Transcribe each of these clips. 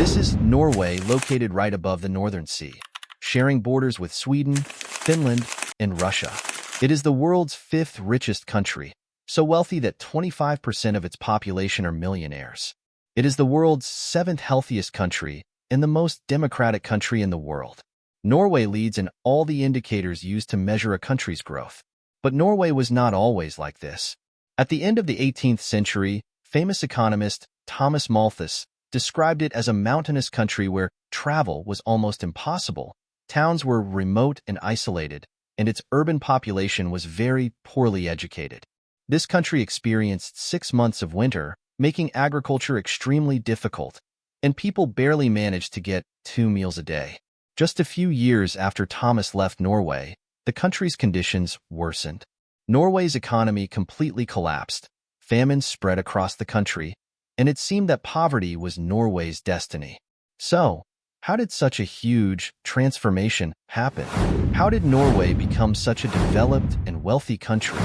This is Norway, located right above the Northern Sea, sharing borders with Sweden, Finland, and Russia. It is the world's fifth richest country, so wealthy that 25% of its population are millionaires. It is the world's seventh healthiest country and the most democratic country in the world. Norway leads in all the indicators used to measure a country's growth. But Norway was not always like this. At the end of the 18th century, famous economist Thomas Malthus described it as a mountainous country where travel was almost impossible. Towns were remote and isolated, and its urban population was very poorly educated. This country experienced 6 months of winter, making agriculture extremely difficult, and people barely managed to get 2 meals a day. Just a few years after Thomas left Norway, the country's conditions worsened. Norway's economy completely collapsed, famine spread across the country, and it seemed that poverty was Norway's destiny. So, how did such a huge transformation happen? How did Norway become such a developed and wealthy country?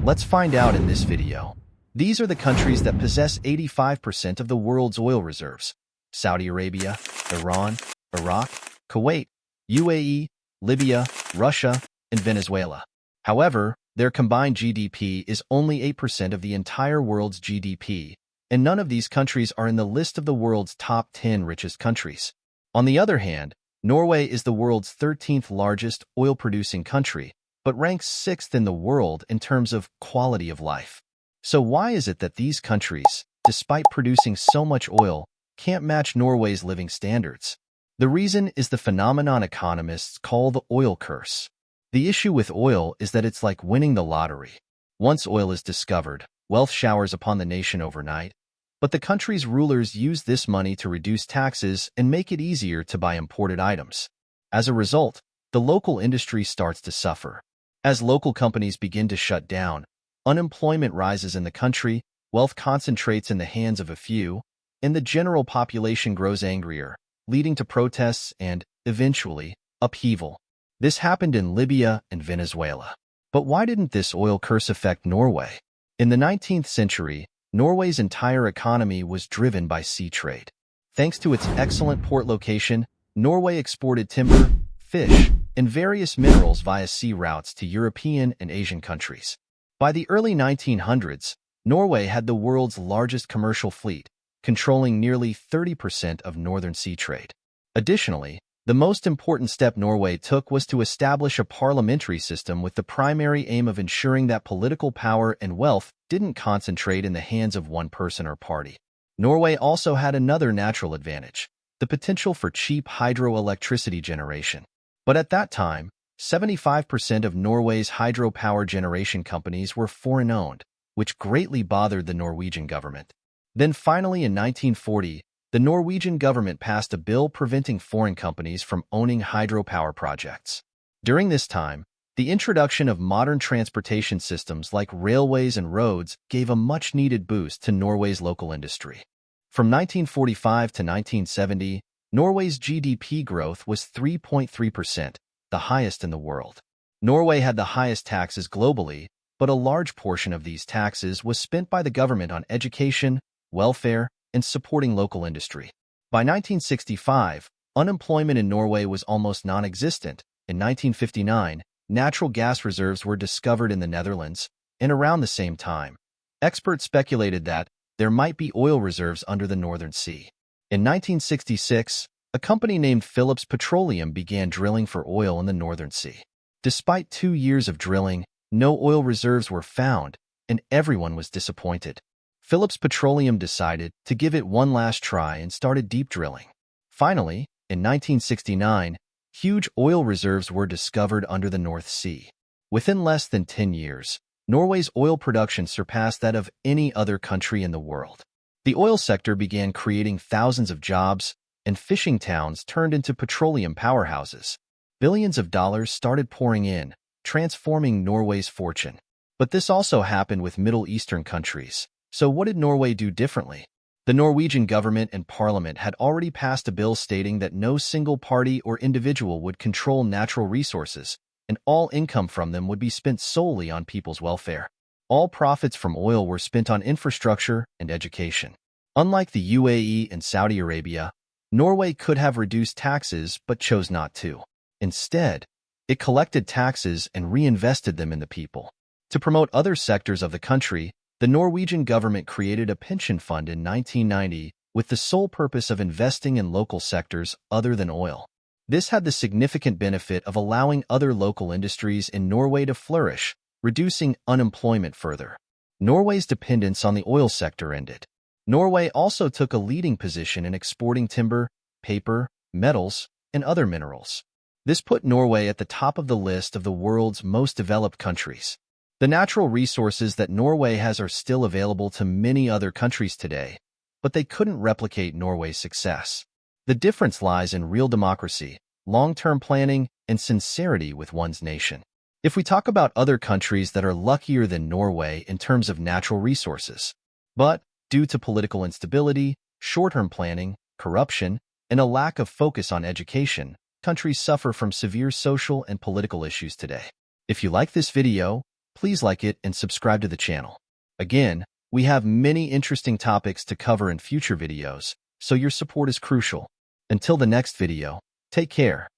Let's find out in this video. These are the countries that possess 85% of the world's oil reserves: Saudi Arabia, Iran, Iraq, Kuwait, UAE, Libya, Russia, and Venezuela. However, their combined GDP is only 8% of the entire world's GDP, and none of these countries are in the list of the world's top 10 richest countries. On the other hand, Norway is the world's 13th largest oil-producing country, but ranks 6th in the world in terms of quality of life. So why is it that these countries, despite producing so much oil, can't match Norway's living standards? The reason is the phenomenon economists call the oil curse. The issue with oil is that it's like winning the lottery. Once oil is discovered, wealth showers upon the nation overnight, but the country's rulers use this money to reduce taxes and make it easier to buy imported items. As a result, the local industry starts to suffer. As local companies begin to shut down, unemployment rises in the country, wealth concentrates in the hands of a few, and the general population grows angrier, leading to protests and, eventually, upheaval. This happened in Libya and Venezuela. But why didn't this oil curse affect Norway? In the 19th century, Norway's entire economy was driven by sea trade. Thanks to its excellent port location, Norway exported timber, fish, and various minerals via sea routes to European and Asian countries. By the early 1900s, Norway had the world's largest commercial fleet, controlling nearly 30% of northern sea trade. Additionally, the most important step Norway took was to establish a parliamentary system with the primary aim of ensuring that political power and wealth didn't concentrate in the hands of one person or party. Norway also had another natural advantage: the potential for cheap hydroelectricity generation. But at that time, 75% of Norway's hydropower generation companies were foreign-owned, which greatly bothered the Norwegian government. Then finally in 1940, the Norwegian government passed a bill preventing foreign companies from owning hydropower projects. During this time, the introduction of modern transportation systems like railways and roads gave a much-needed boost to Norway's local industry. From 1945 to 1970, Norway's GDP growth was 3.3%, the highest in the world. Norway had the highest taxes globally, but a large portion of these taxes was spent by the government on education, welfare, and supporting local industry. By 1965, unemployment in Norway was almost non-existent. In 1959, natural gas reserves were discovered in the Netherlands, and around the same time, experts speculated that there might be oil reserves under the Northern Sea. In 1966, a company named Phillips Petroleum began drilling for oil in the Northern Sea. Despite 2 years of drilling, no oil reserves were found, and everyone was disappointed. Phillips Petroleum decided to give it one last try and started deep drilling. Finally, in 1969, huge oil reserves were discovered under the North Sea. Within less than 10 years, Norway's oil production surpassed that of any other country in the world. The oil sector began creating thousands of jobs, and fishing towns turned into petroleum powerhouses. Billions of dollars started pouring in, transforming Norway's fortune. But this also happened with Middle Eastern countries. So what did Norway do differently? The Norwegian government and parliament had already passed a bill stating that no single party or individual would control natural resources, and all income from them would be spent solely on people's welfare. All profits from oil were spent on infrastructure and education. Unlike the UAE and Saudi Arabia, Norway could have reduced taxes but chose not to. Instead, it collected taxes and reinvested them in the people. To promote other sectors of the country, the Norwegian government created a pension fund in 1990 with the sole purpose of investing in local sectors other than oil. This had the significant benefit of allowing other local industries in Norway to flourish, reducing unemployment further. Norway's dependence on the oil sector ended. Norway also took a leading position in exporting timber, paper, metals, and other minerals. This put Norway at the top of the list of the world's most developed countries. The natural resources that Norway has are still available to many other countries today, but they couldn't replicate Norway's success. The difference lies in real democracy, long-term planning, and sincerity with one's nation. If we talk about other countries that are luckier than Norway in terms of natural resources, but due to political instability, short-term planning, corruption, and a lack of focus on education, countries suffer from severe social and political issues today. If you like this video, please like it and subscribe to the channel. Again, we have many interesting topics to cover in future videos, so your support is crucial. Until the next video, take care.